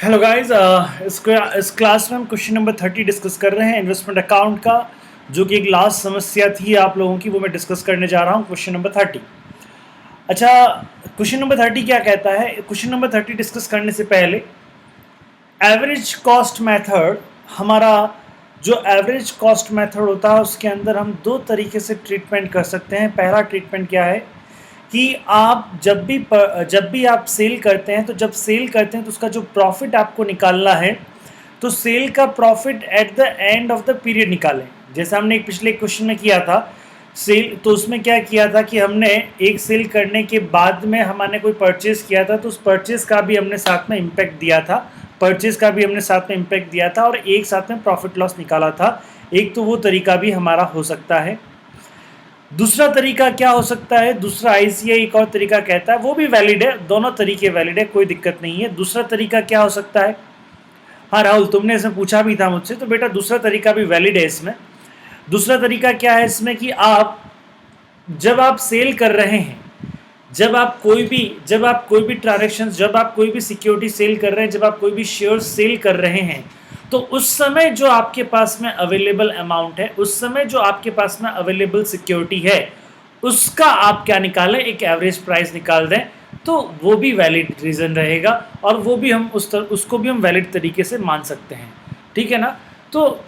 Hello guys, इस class में हम क्वेश्चन नंबर 30 डिस्कस कर रहे हैं इन्वेस्टमेंट अकाउंट का, जो कि एक लास्ट समस्या थी आप लोगों की, वो मैं डिस्कस करने जा रहा हूं क्वेश्चन नंबर 30। अच्छा, क्वेश्चन नंबर 30 क्या कहता है? क्वेश्चन नंबर 30 डिस्कस करने से पहले एवरेज कॉस्ट मेथड, हमारा जो एवरेज कॉस्ट मेथड होता है उसके अंदर हम दो तरीके से ट्रीटमेंट कर सकते हैं। पहला ट्रीटमेंट क्या है कि आप जब भी आप सेल करते हैं, तो जब सेल करते हैं तो उसका जो प्रॉफिट आपको निकालना है, तो सेल का profit at the end of the period निकालें। जैसे हमने एक पिछले क्वेश्चन में किया था सेल, तो उसमें क्या किया था कि हमने एक सेल करने के बाद में हमने कोई परचेज किया था, तो उस परचेज का भी हमने साथ में इम्पैक्ट दिया था, परचेज का भी हमने साथ में इम्पैक्ट दिया था और एक साथ में प्रॉफिट लॉस निकाला था। एक तो वो तरीका भी हमारा हो सकता है। दूसरा तरीका क्या हो सकता है? दूसरा आईसीआई एक और तरीका कहता है, वो भी वैलिड है, दोनों तरीके वैलिड है, कोई दिक्कत नहीं है। दूसरा तरीका क्या हो सकता है? हाँ राहुल, तुमने इसमें पूछा भी था मुझसे, तो बेटा दूसरा तरीका भी वैलिड है इसमें। दूसरा तरीका क्या है इसमें कि आप जब आप सेल कर रहे हैं, जब आप कोई भी ट्रांजेक्शन, जब आप कोई भी सिक्योरिटी सेल कर रहे हैं, जब आप कोई भी शेयर सेल कर रहे हैं, तो उस समय जो आपके पास में अवेलेबल अमाउंट है, उस समय जो आपके पास में अवेलेबल सिक्योरिटी है, उसका आप क्या निकालें, एक एवरेज प्राइस निकाल दें, तो वो भी वैलिड रीज़न रहेगा और वो भी हम उसको भी हम वैलिड तरीके से मान सकते हैं। ठीक है ना? तो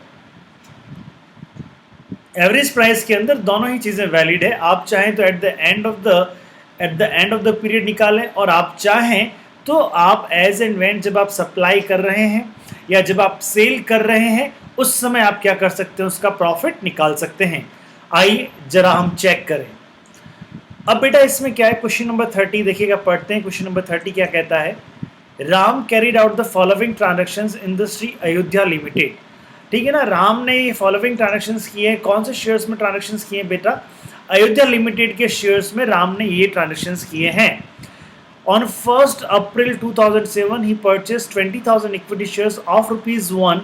एवरेज प्राइस के अंदर दोनों ही चीज़ें वैलिड है। आप चाहें तो at the end of the period निकालें, और आप चाहें तो आप एज एंड व्हेन, जब आप सप्लाई कर रहे हैं या जब आप सेल कर रहे हैं, उस समय आप क्या कर सकते हैं, उसका प्रॉफिट निकाल सकते हैं। आइए जरा हम चेक करें। अब बेटा इसमें क्या है, क्वेश्चन नंबर 30 देखिएगा, पढ़ते हैं। क्वेश्चन नंबर 30 क्या कहता है? Ram carried out the following transactions in the Shri Ayodhya limited. ठीक है ना, राम ने ये फॉलोइंग ट्रांजेक्शंस किए हैं। कौन से शेयर्स में ट्रांजेक्शंस किए हैं बेटा? अयोध्या लिमिटेड के शेयर्स में राम ने ये ट्रांजेक्शंस किए हैं। On 1 April 2007 he purchase 20,000 equity shares of ₹1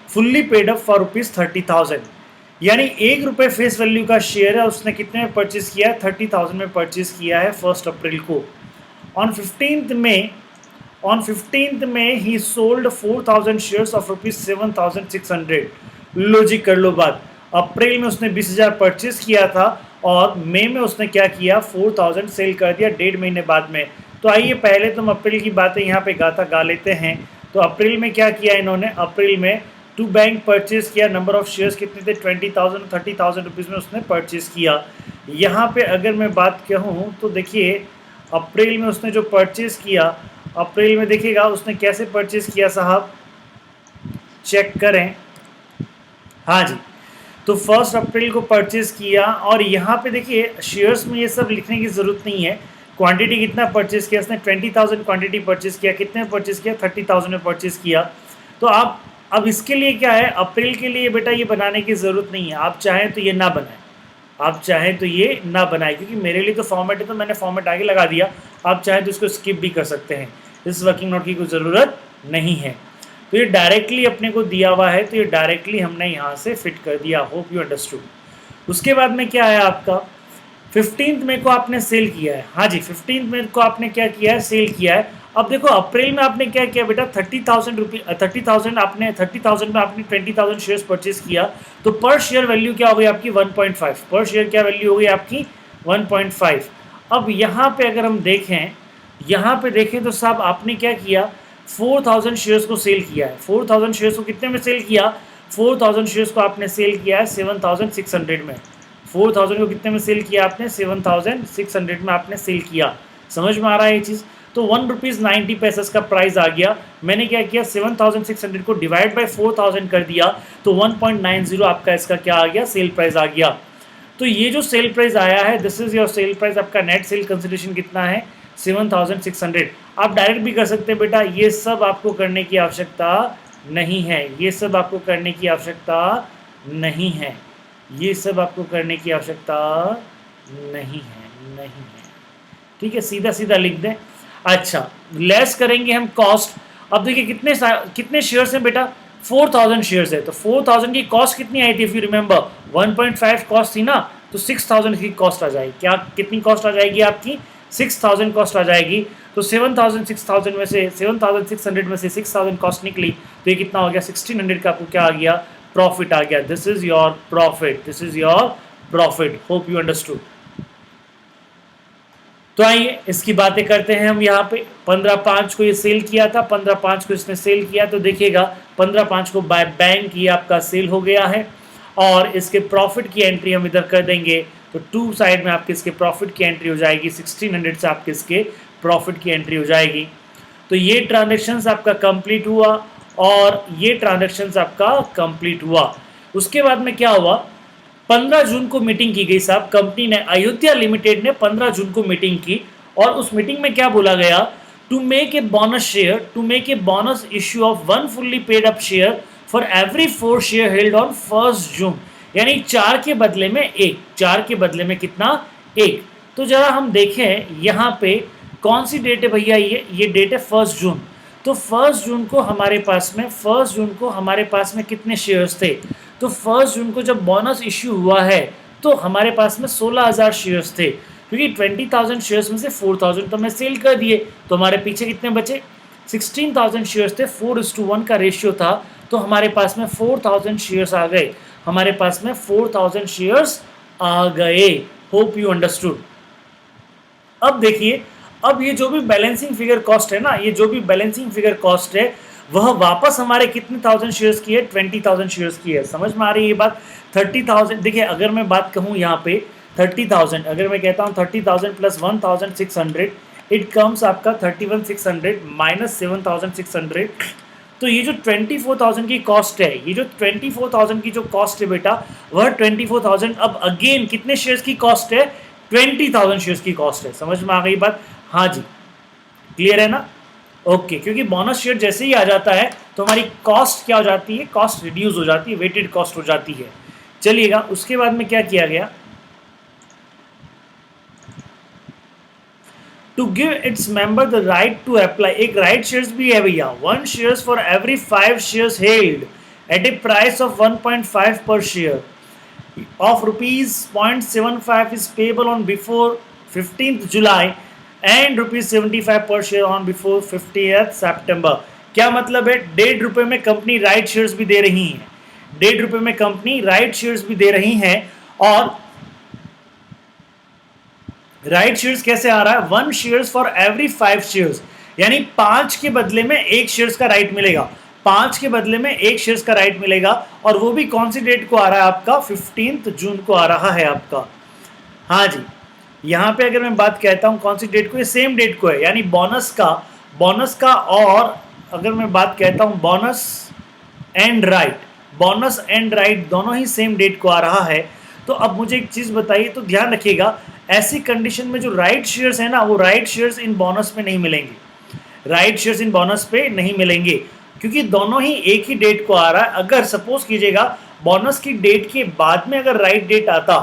fully paid up for ₹30,000। यानी ₹1 फेस वैल्यू का शेयर है, उसने कितने में परचेज किया है? 30,000 में परचेज किया है 1 अप्रैल को। On 15th May he sold 4,000 shares of ₹7,600। लो जी, कर लो बात। अप्रैल में उसने 20,000 परचेज किया था और मई में उसने क्या किया, 4,000 सेल कर दिया 1.5 महीने बाद में। तो आइए पहले तुम अप्रैल की बातें यहाँ पे गा लेते हैं। तो अप्रैल में क्या किया इन्होंने? अप्रैल में टू बैंक परचेज किया। नंबर ऑफ शेयर्स कितने थे? 20,000, 30,000 रुपीज़ में उसने परचेज किया। यहाँ पे अगर मैं बात कहूँ तो देखिए, अप्रैल में उसने जो परचेज किया, अप्रैल में देखिएगा उसने कैसे परचेज किया साहब, चेक करें। हाँ जी, तो 1 अप्रैल को परचेज किया, और यहाँ पे देखिए शेयर्स में ये सब लिखने की ज़रूरत नहीं है। क्वांटिटी कितना परचेज किया उसने? 20,000 क्वांटिटी परचेज किया। कितने में परचेज किया? 30,000 में परचेज किया। तो आप अब इसके लिए क्या है, अप्रैल के लिए बेटा ये बनाने की ज़रूरत नहीं है। आप चाहें तो ये ना बनाएं, आप चाहें तो ये ना बनाएं, क्योंकि मेरे लिए तो फॉर्मेट है, तो मैंने फॉर्मेट आगे लगा दिया। आप चाहें तो इसको स्किप भी कर सकते हैं, इस वर्किंग नोट की कोई ज़रूरत नहीं है। तो ये डायरेक्टली अपने को दिया हुआ है, तो ये डायरेक्टली हमने यहाँ से फिट कर दिया। Hope you understood. उसके बाद में क्या है आपका, 15 मई को आपने सेल किया है। हाँ जी, 15 मई को आपने क्या किया है, सेल किया है। अब देखो अप्रैल में आपने क्या किया बेटा, 30,000 आपने 30,000 में आपने 20,000 शेयर्स परचेज किया, तो पर शेयर वैल्यू क्या हो गई आपकी? 1.5। पर शेयर क्या वैल्यू हो गई आपकी? 1.5। अब यहाँ पे अगर हम देखें, यहाँ पे देखें तो साहब आपने क्या किया, 4,000 शेयर्स को सेल किया है। 4,000 शेयर्स को कितने में सेल किया? 4,000 शेयर्स को आपने सेल किया है 7,600 में। 4,000 को कितने में सेल किया आपने? 7,600 में आपने सेल किया। समझ में आ रहा है ये चीज़? तो ₹1.90 का प्राइस आ गया। मैंने क्या किया, 7,600 को डिवाइड बाय 4,000 कर दिया, तो 1.90 आपका इसका क्या आ गया, सेल प्राइस आ गया। तो ये जो सेल प्राइस आया है, this is your sale price. आपका नेट सेल कंसिडरेशन कितना है? 7,600। आप डायरेक्ट भी कर सकते हैं बेटा, ये सब आपको करने की आवश्यकता नहीं है, ये सब आपको करने की आवश्यकता नहीं है, ये सब आपको करने की आवश्यकता नहीं है। ठीक है, सीधा सीधा लिख दें। अच्छा, लेस करेंगे हम कॉस्ट। अब देखिए कितने शेयर्स हैं बेटा? 4,000 शेयर्स है, तो 4,000 की कॉस्ट कितनी आई थी? इफ यू रिमेंबर 1.5 कॉस्ट थी ना, तो 6,000 की कॉस्ट आ जाएगी। क्या कितनी कॉस्ट आ जाएगी आपकी? 6000 कॉस्ट आ जाएगी। तो 7000 में से 7600 में से 6000 कॉस्ट निकली, तो ये कितना हो गया 1600 का आपको क्या आ गया, प्रॉफिट आ गया। This is your profit, this is your profit. Hope you understood. तो आइए इसकी बातें करते हैं हम। यहाँ पे 15/5 को ये सेल किया था, 15/5 को इसने सेल किया, तो देखिएगा 15/5 को बाय बैंक ये आपका सेल हो गया है और इसके प्रॉफिट की एंट्री हम इधर कर देंगे। तो टू साइड में आपके इसके प्रॉफिट की एंट्री हो जाएगी, 1600 से आपके इसके प्रॉफिट की एंट्री हो जाएगी। तो ये ट्रांजेक्शन्स आपका कंप्लीट हुआ और ये ट्रांजेक्शन्स आपका कंप्लीट हुआ। उसके बाद में क्या हुआ, 15 जून को मीटिंग की गई साहब। कंपनी ने, अयोध्या लिमिटेड ने 15 जून को मीटिंग की और उस मीटिंग में क्या बोला गया, to make a bonus share, to make a bonus issue of 1 fully paid up share for every 4 share held on 1 June. यानी 4 के बदले में 1, 4 के बदले में कितना, 1। तो जरा हम देखें यहाँ पे कौन सी डेट है भैया, ये डेट है 1 जून। तो 1 जून को हमारे पास में, 1 जून को हमारे पास में कितने शेयर्स थे, तो 1 जून को जब बोनस इश्यू हुआ है तो हमारे पास में 16000 शेयर्स थे, क्योंकि 20,000 शेयर्स में से 4000 तो मैं सेल कर दिए, तो हमारे पीछे कितने बचे, 16,000 शेयर्स थे। 4:1 का रेशियो था, तो हमारे पास में 4000 शेयर्स आ गए, हमारे पास में 4000 शेयर्स आ गए। Hope you understood. अब देखिए, अब ये जो भी बैलेंसिंग फिगर कॉस्ट है ना, ये जो भी बैलेंसिंग फिगर कॉस्ट है वह वापस हमारे कितने 1000 शेयर्स की है, 20,000 शेयर्स की है। समझ में आ रही है ये बात। 30,000, देखिए अगर मैं बात कहूँ यहाँ पे 30,000, अगर मैं कहता हूँ 30,000 प्लस 1,600, इट कम्स आपका 31,600 माइनस 7,600। तो ये जो 24,000 की कॉस्ट है, ये जो 24,000 की जो कॉस्ट है बेटा, वह 24,000 अब अगेन कितने शेयर्स की कॉस्ट है, 20,000 शेयर्स की कॉस्ट है। समझ में आ गई बात, हाँ जी, क्लियर है ना, ओके। क्योंकि बोनस शेयर जैसे ही आ जाता है तो हमारी कॉस्ट क्या हो जाती है, कॉस्ट रिड्यूस हो जाती है, वेटेड कॉस्ट हो जाती है। चलिएगा उसके बाद में क्या किया गया, to give its member the right to apply, एक राइट शेयर्स भी है भैया, 1 shares for every 5 shares held at a price of 1.5 per share of rupees 0.75 is payable on before 15th July and rupees 75 per share on before 50th September। क्या मतलब है, 1.5 रुपए में company right shares भी दे रही है, 1.5 रुपए में कंपनी राइट शेयर्स भी दे रही है। और राइट शेयर्स कैसे आ रहा है, 1 शेयर्स फॉर एवरी 5 शेयर्स, यानी 5 के बदले में 1 शेयर्स का राइट मिलेगा, 5 के बदले में 1 शेयर्स का राइट मिलेगा। और वो भी कौन सी डेट को आ रहा है आपका, 15 जून को आ रहा है आपका। हाँ जी, यहाँ पे अगर मैं बात कहता हूँ कौन सी डेट को, ये सेम डेट को है, यानी बोनस का और अगर मैं बात कहता हूँ बोनस एंड राइट दोनों ही सेम डेट को आ रहा है। तो अब मुझे एक चीज़ बताइए, तो ध्यान रखिएगा, ऐसी कंडीशन में जो राइट शेयर्स है ना, वो राइट शेयर्स इन बोनस पे नहीं मिलेंगे, राइट शेयर्स इन बोनस पे नहीं मिलेंगे, क्योंकि दोनों ही एक ही डेट को आ रहा है। अगर सपोज कीजिएगा बोनस की डेट के बाद में अगर राइट डेट आता,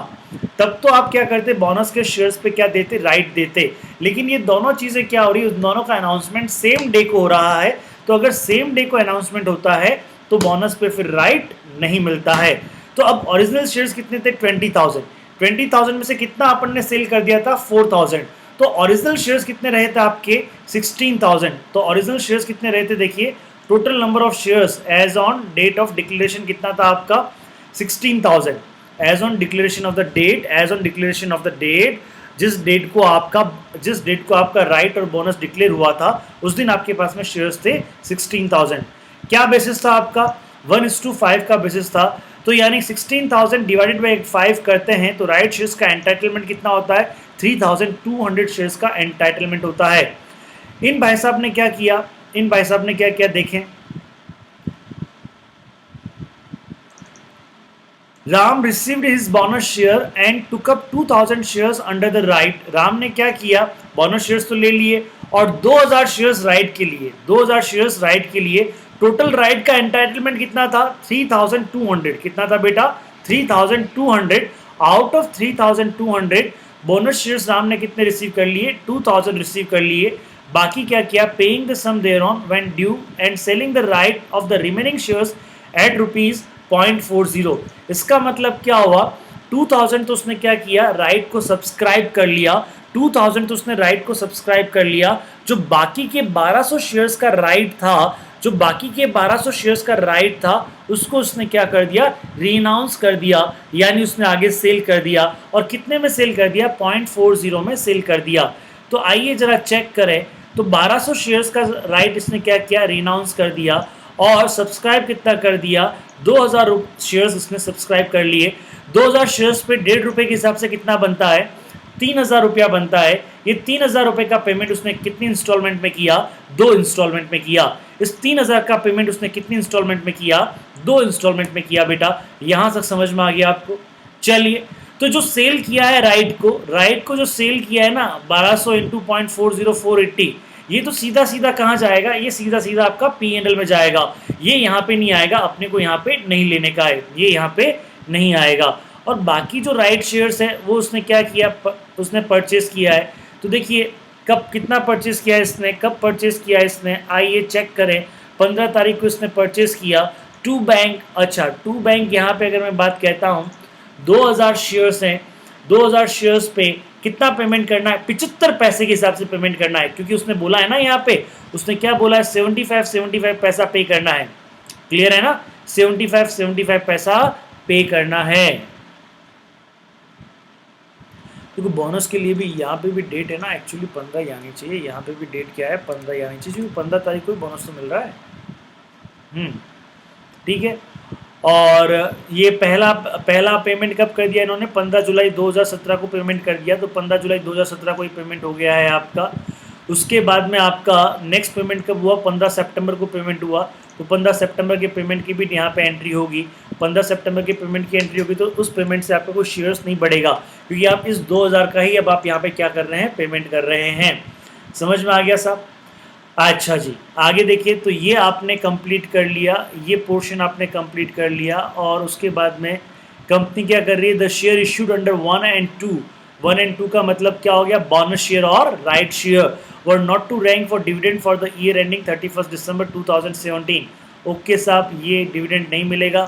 तब तो आप क्या करते, बोनस के शेयर्स पे क्या देते, राइट देते। लेकिन ये दोनों चीज़ें क्या हो रही है, दोनों का अनाउंसमेंट सेम डे को हो रहा है। तो अगर सेम डे को अनाउंसमेंट होता है तो बोनस पे फिर राइट नहीं मिलता है। तो अब ओरिजिनल शेयर्स कितने थे, 20,000 में से कितना अपन ने सेल कर दिया था, 4,000। तो ओरिजिनल शेयर्स कितने रहे थे आपके, 16,000। तो ओरिजिनल शेयर्स कितने रहे थे, देखिए total number of shares as on date of declaration कितना था आपका, 16,000 as on declaration of the date, जिस डेट को आपका राइट और बोनस डिक्लेयर हुआ था उस दिन आपके पास में शेयर्स थे 16,000। क्या बेसिस था आपका, 1:5 का बेसिस था। तो यानी 16,000 डिवाइडेड बाई 5 करते हैं तो राइट शेयर्स का एंटाइटलमेंट कितना होता है, 3,200 शेयर्स का एंटाइटलमेंट होता है। इन भाई साहब ने क्या किया, देखें, Ram received his bonus share and took up 2,000 shares under the right. Ram ने क्या किया, बोनस शेयर्स तो ले लिए और 2,000 शेयर्स राइट के लिए, टोटल राइट का एंटाइटलमेंट कितना था, 3,200। कितना था बेटा, 3,200। Out of 3,200 bonus shares Ram ने कितने रिसीव कर लिए, 2,000 रिसीव कर लिए। बाकी क्या किया, paying the sum thereon when due and selling the right of the remaining shares at ₹0.40। इसका मतलब क्या हुआ, 2,000 तो उसने क्या किया, राइट को सब्सक्राइब कर लिया, 2000 तो उसने राइट को सब्सक्राइब कर लिया। जो बाकी के 1200 शेयर्स का राइट था, जो बाकी के 1200 शेयर्स का राइट था, उसको उसने क्या कर दिया, रीअनाउंस कर दिया, यानी उसने आगे सेल कर दिया। और कितने में सेल कर दिया, 0.40 में सेल कर दिया। तो आइए जरा चेक करें। तो 1200 शेयर्स का राइट इसने क्या किया, रीअनाउंस कर दिया। और सब्सक्राइब कितना कर दिया, 2000 शेयर्स इसने सब्सक्राइब कर लिए। 2000 शेयर्स पे ₹1.5 के हिसाब से कितना बनता है, 3000 रुपया बनता है। ये 3000 रुपये का पेमेंट उसने कितनी इंस्टॉलमेंट में किया, 2 इंस्टॉलमेंट में किया। इस 3000 का पेमेंट उसने कितनी इंस्टॉलमेंट में किया, 2 इंस्टॉलमेंट में किया। बेटा यहां तक समझ में आ गया आपको। चलिए, तो जो सेल किया है राइट को जो सेल किया है ना 1200 इंटू 0.40480, ये तो सीधा सीधा कहाँ जाएगा, ये सीधा सीधा आपका P&L में जाएगा। ये यहाँ पे नहीं आएगा, अपने को यहाँ पे नहीं लेने का है, ये यहाँ पे नहीं आएगा। और बाकी जो राइट शेयर्स है वो उसने क्या किया, उसने परचेस किया है। तो देखिए कब कितना परचेस किया है इसने, कब परचेस किया है इसने, आइए चेक करें। 15 तारीख को इसने परचेस किया। टू बैंक, अच्छा टू बैंक यहाँ पे अगर मैं बात कहता हूँ, 2000 शेयर्स हैं, 2000 शेयर्स पे कितना पेमेंट करना है, 75 पैसे के हिसाब से पेमेंट करना है। क्योंकि उसने बोला है ना यहाँ पे, उसने क्या बोला है, 75 पैसा पे करना है। क्लियर है ना, 75 पैसा पे करना है। क्योंकि बोनस के लिए भी यहाँ पे भी डेट है ना, एक्चुअली 15 आनी चाहिए। यहाँ पे भी डेट क्या है, 15 आनी चाहिए, क्योंकि 15 तारीख को ही बोनस तो मिल रहा है। ठीक है। और ये पहला पेमेंट कब कर दिया इन्होंने, 15 जुलाई 2017 को पेमेंट कर दिया। तो 15 जुलाई 2017 को ही पेमेंट हो गया है आपका। उसके बाद में आपका नेक्स्ट पेमेंट कब हुआ, 15 सितंबर को पेमेंट हुआ। तो 15 सितंबर के पेमेंट की भी यहाँ पे एंट्री होगी। 15 सितंबर के पेमेंट की एंट्री होगी, तो उस पेमेंट से आपका कोई शेयर्स नहीं बढ़ेगा, क्योंकि आप इस 2000 का ही अब आप यहाँ पे क्या कर रहे हैं, पेमेंट कर रहे हैं। समझ में आ गया साहब। अच्छा जी, आगे देखिए। तो ये आपने कंप्लीट कर लिया, ये पोर्शन आपने कंप्लीट कर लिया। और उसके बाद में कंपनी क्या कर रही है, the share issued under 1 and 2। 1 and 2 का मतलब क्या हो गया, बोनस शेयर और right share were not to rank for dividend for the year ending 31 December 2017। Okay साहब, ये डिविडेंड नहीं मिलेगा।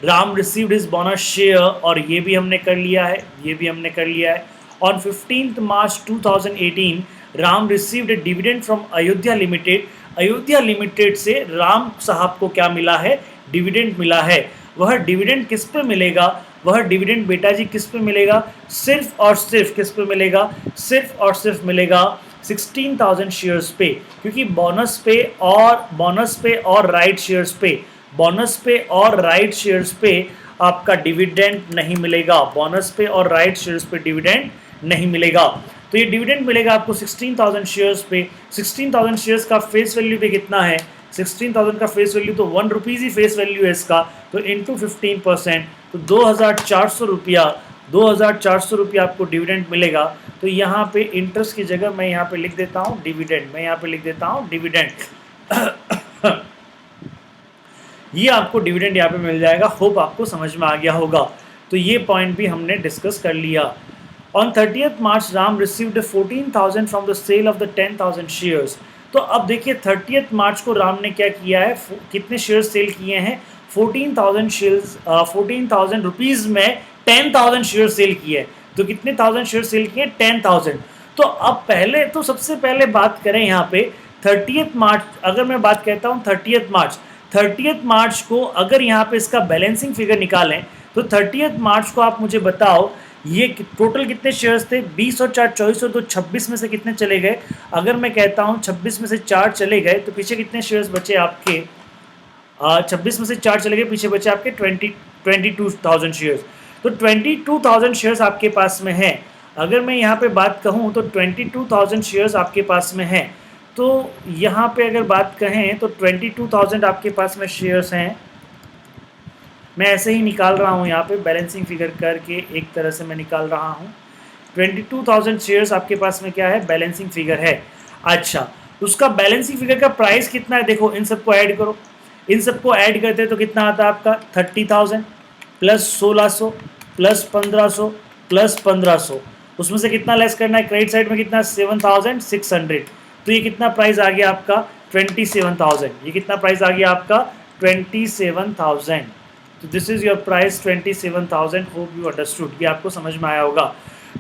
Ram received his bonus share, और ये भी हमने कर लिया है, ये भी हमने कर लिया है। On 15 March 2018 Ram received A dividend from Ayodhya limited. Ayodhya limited से राम साहब को क्या मिला है, डिविडेंड मिला है। वह डिविडेंड किस पे मिलेगा, वह डिविडेंड बेटा जी किस पे मिलेगा, सिर्फ और सिर्फ किस पे मिलेगा, सिर्फ और सिर्फ मिलेगा 16,000 शेयर्स पे। क्योंकि बोनस पे और राइट शेयर्स पे, बोनस पे और राइट शेयर्स पे आपका डिविडेंड नहीं मिलेगा, बोनस पे और राइट शेयर्स पे डिविडेंड नहीं मिलेगा। तो ये डिविडेंड मिलेगा आपको 16,000 शेयर्स पे। 16,000 शेयर्स का फेस वैल्यू पे कितना है, 16,000 का फेस वैल्यू तो ₹1 ही फेस वैल्यू है इसका। तो इंटू 15%, तो 2,400 रुपया, 2,400 रुपया आपको डिविडेंड मिलेगा। तो यहाँ पे इंटरेस्ट की जगह मैं यहाँ पे लिख देता हूँ डिविडेंड, मैं यहाँ पे लिख देता हूँ डिविडेंड। ये आपको डिविडेंड यहाँ पे मिल जाएगा। होप आपको समझ में आ गया होगा। तो ये पॉइंट भी हमने डिस्कस कर लिया। On 30th March, Ram received 14,000 from the sale of the 10,000 shares। तो अब देखिए 30th मार्च को राम ने क्या किया है, कितने शेयर सेल किए हैं, 14,000 शेयर्स, 14,000 रुपीज़ में 10,000 शेयर सेल किए। तो कितने 1000 शेयर सेल किए, 10,000। तो अब पहले तो सबसे पहले बात करें यहाँ पे 30th मार्च, अगर मैं बात कहता हूँ 30th मार्च को अगर यहाँ पे इसका बैलेंसिंग फिगर निकालें, तो 30th मार्च को आप मुझे बताओ ये टोटल कितने शेयर्स थे, 20 और 4 24, तो 26 में से कितने चले गए। अगर मैं कहता हूँ 26 में से 4 चले गए, तो पीछे कितने शेयर्स बचे आपके, 26 में से 4 चले गए, पीछे बचे आपके 22,000 शेयर्स। तो 22,000 शेयर्स आपके पास में हैं। अगर मैं यहाँ पे बात कहूँ तो 22,000 शेयर्स आपके पास में हैं। तो यहाँ पे अगर बात कहें तो 22,000 आपके पास में शेयर्स हैं। मैं ऐसे ही निकाल रहा हूँ, यहाँ पे बैलेंसिंग फिगर करके एक तरह से मैं निकाल रहा हूँ। 22,000 शेयर्स आपके पास में क्या है, बैलेंसिंग फिगर है। अच्छा, उसका बैलेंसिंग फिगर का प्राइस कितना है, देखो इन सबको ऐड करो, इन सबको ऐड करते तो कितना आता है आपका 30,000 प्लस 1,600 प्लस 1,500 प्लस 1,500, उसमें से कितना लेस करना है, क्रेडिट साइड में कितना 7,600। तो ये कितना प्राइस आ गया आपका 27,000। ये कितना प्राइस आ गया आपका 27,000। तो this is your price 27,000। Hope you understood, ये आपको समझ में आया होगा।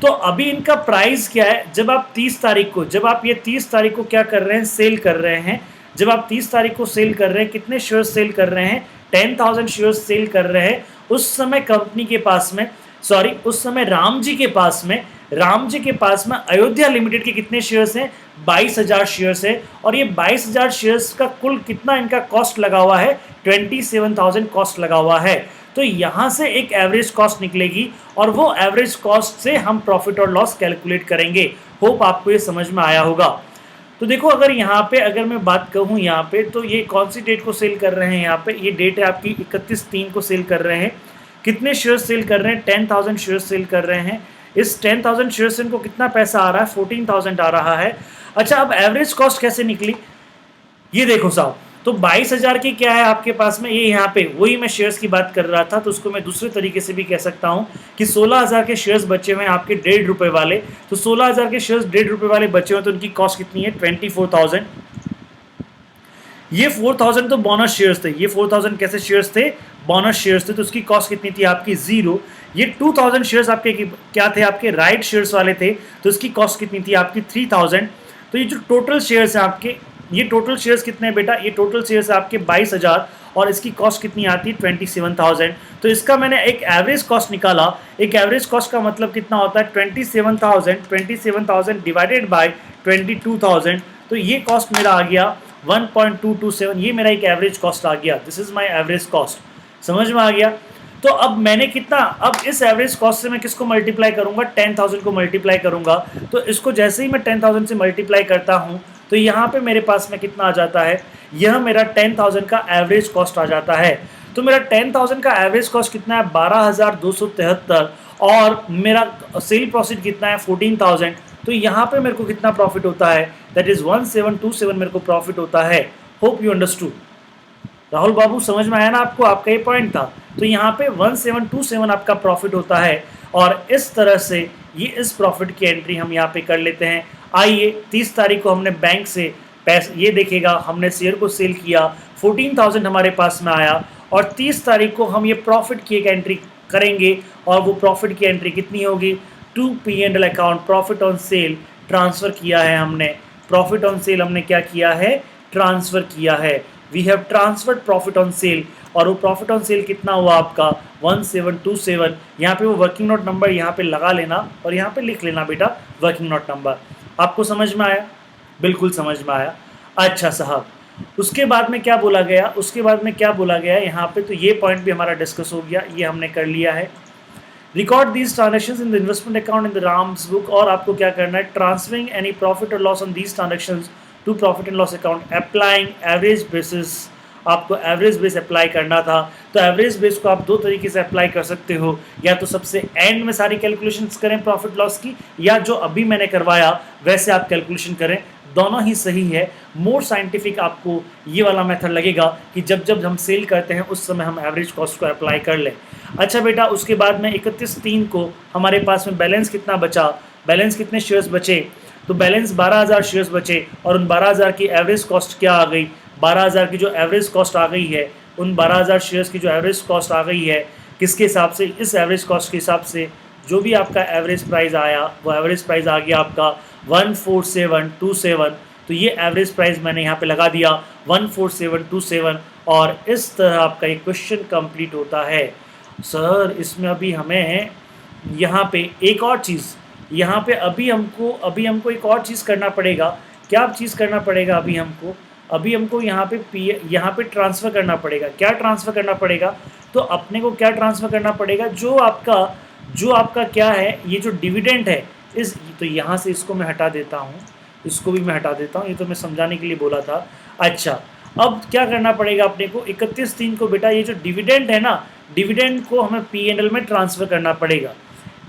तो अभी इनका प्राइस क्या है, जब आप 30 तारीख को, जब आप ये 30 तारीख को क्या कर रहे हैं, सेल कर रहे हैं, जब आप 30 तारीख को सेल कर रहे हैं, कितने शेयर सेल कर रहे हैं, 10,000 शेयर सेल कर रहे हैं, उस समय कंपनी के पास में, सॉरी उस समय राम जी के पास में अयोध्या लिमिटेड के कितने शेयर्स हैं, 22,000 शेयर्स है, और ये 22,000 शेयर्स का कुल कितना इनका कॉस्ट लगा हुआ है, 27,000 कॉस्ट लगा हुआ है। तो यहां से एक एवरेज कॉस्ट निकलेगी और वो एवरेज कॉस्ट से हम प्रॉफिट और लॉस कैलकुलेट करेंगे। होप आपको ये समझ में आया होगा। तो देखो अगर यहाँ पे अगर मैं बात कहूँ यहाँ पे, तो ये कौन सी डेट को सेल कर रहे हैं, यहाँ पे ये डेट है आपकी 31/3 को सेल कर रहे हैं। कितने शेयर सेल कर रहे हैं, 10,000 शेयर सेल कर रहे हैं। इस 10,000 शेयर से इनको कितना पैसा आ रहा है, 14,000 आ रहा है। अच्छा, अब एवरेज कॉस्ट कैसे निकली, ये देखो साहब। तो 22,000 की क्या है आपके पास में, ये यहाँ पे वही मैं शेयर्स की बात कर रहा था, तो उसको मैं दूसरे तरीके से भी कह सकता हूँ कि 16,000 के शेयर्स बचे हुए हैं आपके 1.5 रुपये वाले। तो 16,000 के शेयर्स 1.5 रुपये वाले बचे हुए, तो उनकी कॉस्ट कितनी है, 24,000। ये 4,000 तो बोनस शेयर्स थे, ये 4,000 कैसे शेयर्स थे, बोनस शेयर्स थे, तो उसकी कॉस्ट कितनी थी आपकी, 0। ये 2,000 शेयर्स आपके क्या थे, आपके राइट शेयर्स वाले थे, तो इसकी कॉस्ट कितनी थी आपकी, 3,000। तो ये जो टोटल शेयर्स हैं आपके, ये टोटल शेयर्स कितने हैं बेटा, ये टोटल शेयर्स आपके 22,000 और इसकी कॉस्ट कितनी आती है, 27,000। तो इसका मैंने एक एवरेज कॉस्ट निकाला। एक एवरेज कॉस्ट का मतलब कितना होता है, 27,000 डिवाइडेड बाय 22,000। तो ये कॉस्ट मेरा आ गया 1.227। ये मेरा एक एवरेज कॉस्ट आ गया, this is my average cost. समझ में आ गया। तो अब मैंने कितना, अब इस एवरेज कॉस्ट से मैं किसको मल्टीप्लाई करूंगा, 10,000 को मल्टीप्लाई करूंगा। तो इसको जैसे ही मैं 10,000 से मल्टीप्लाई करता हूं, तो यहाँ पे मेरे पास में कितना आ जाता है, यह मेरा 10,000 का एवरेज कॉस्ट आ जाता है। तो मेरा 10,000 का एवरेज कॉस्ट कितना है, 12,273, और मेरा सेल प्रॉफिट कितना है, 14,000। तो यहाँ पे मेरे को कितना प्रॉफिट होता है, दैट इज 1727 मेरे को प्रॉफिट होता है। Hope you understood. राहुल बाबू समझ में आया ना आपको, आपका ये पॉइंट था। तो यहाँ पे 1727 आपका प्रॉफिट होता है, और इस तरह से ये इस प्रॉफिट की एंट्री हम यहाँ पे कर लेते हैं। आइए 30 तारीख को हमने बैंक से पैसे, ये देखेगा हमने शेयर को सेल किया, 14,000 हमारे पास में आया, और 30 तारीख को हम ये प्रॉफिट की एक एंट्री करेंगे, और वो प्रॉफिट की एंट्री कितनी होगी, to P&L account, profit on sale transfer किया है हमने। प्रॉफिट ऑन सेल हमने क्या किया है, ट्रांसफ़र किया है। We have transferred profit on sale, और वो प्रॉफिट ऑन सेल कितना हुआ आपका, 1727। यहाँ पे वो वर्किंग नोट नंबर यहाँ पे लगा लेना, और यहाँ पे लिख लेना बेटा वर्किंग नोट नंबर। आपको समझ में आया, बिल्कुल समझ में आया। अच्छा साहब, उसके बाद में क्या बोला गया, उसके बाद में क्या बोला गया यहाँ पे, तो ये पॉइंट भी हमारा डिस्कस हो गया, ये हमने कर लिया है। Record these transactions in the investment account in the Ram's book, और आपको क्या करना है, ट्रांसफरिंग एनी प्रॉफिट और loss on these transactions to profit and loss account, applying average basis. आपको एवरेज बेस अप्लाई करना था। तो एवरेज बेस को आप दो तरीके से अप्लाई कर सकते हो, या तो सबसे एंड में सारी कैलकुलेशंस करें प्रॉफिट लॉस की, या जो अभी मैंने करवाया वैसे आप कैलकुलेशन करें, दोनों ही सही है। मोर साइंटिफिक आपको ये वाला मेथड लगेगा कि जब जब हम सेल करते हैं उस समय हम एवरेज कॉस्ट को अप्लाई कर लें। अच्छा बेटा, उसके बाद में 31/3 को हमारे पास में बैलेंस कितना बचा, बैलेंस कितने शेयर्स बचे, तो बैलेंस 12,000 शेयर्स बचे, और उन 12,000 की एवरेज कॉस्ट क्या आ गई, 12,000 की जो एवरेज कॉस्ट आ गई है, उन 12,000 शेयर्स की जो एवरेज कॉस्ट आ गई है, किसके हिसाब से, इस एवरेज कॉस्ट के हिसाब से जो भी आपका एवरेज प्राइस आया, वो एवरेज प्राइस आ गया आपका 14727। तो ये एवरेज प्राइस मैंने यहाँ पे लगा दिया 14727, और इस तरह आपका एक क्वेश्चन कंप्लीट होता है। सर इसमें अभी हमें यहाँ पे एक और चीज़, यहाँ पे अभी हमको एक और चीज़ करना पड़ेगा। क्या चीज़ करना पड़ेगा अभी हमको यहाँ पे ट्रांसफ़र करना पड़ेगा। क्या ट्रांसफ़र करना पड़ेगा, तो अपने को क्या ट्रांसफ़र करना पड़ेगा, जो आपका क्या है, ये जो डिविडेंड है, तो यहाँ से इसको मैं हटा देता हूँ, इसको भी मैं हटा देता हूँ, ये तो मैं समझाने के लिए बोला था। अच्छा, अब क्या करना पड़ेगा अपने को, 31/3 को बेटा ये जो डिविडेंड है ना, डिविडेंड को हमें P&L में ट्रांसफ़र करना पड़ेगा।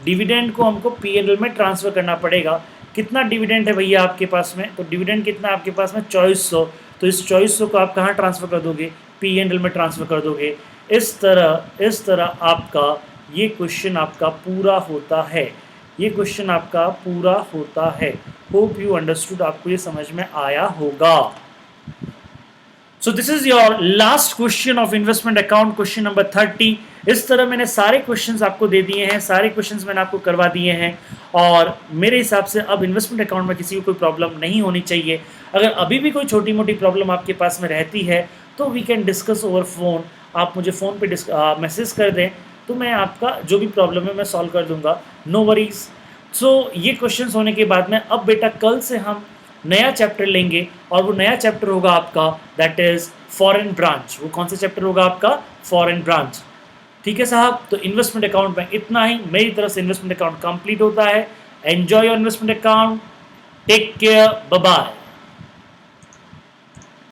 डिविडेंड को हमको P&L में ट्रांसफ़र करना पड़ेगा। कितना डिविडेंड है भैया आपके पास में, तो डिविडेंड कितना है आपके पास में, 2400। तो इस 2400 को आप कहाँ ट्रांसफ़र कर दोगे, P&L में ट्रांसफ़र कर दोगे। इस तरह आपका ये क्वेश्चन आपका पूरा होता है, ये क्वेश्चन आपका पूरा होता है। होप यू अंडरस्टूड, आपको ये समझ में आया होगा। So this is your last question of investment account, question number 30। इस तरह मैंने सारे क्वेश्चंस आपको दे दिए हैं, सारे क्वेश्चंस मैंने आपको करवा दिए हैं, और मेरे हिसाब से अब इन्वेस्टमेंट अकाउंट में किसी को कोई प्रॉब्लम नहीं होनी चाहिए। अगर अभी भी कोई छोटी मोटी प्रॉब्लम आपके पास में रहती है तो we can discuss over phone. आप मुझे फ़ोन पे मैसेज कर दें तो मैं आपका जो भी प्रॉब्लम है मैं सॉल्व कर दूंगा, नो वरीज। सो ये क्वेश्चंस होने के बाद में अब बेटा कल से हम नया चैप्टर लेंगे, और वो नया चैप्टर होगा आपका दैट इज फॉरेन ब्रांच। वो कौन सा चैप्टर होगा आपका? Foreign branch. ठीक है साहब, तो इन्वेस्टमेंट अकाउंट में इतना ही। मेरी तरफ से इन्वेस्टमेंट अकाउंट कंप्लीट होता है। Enjoy your investment account, take care, bye bye.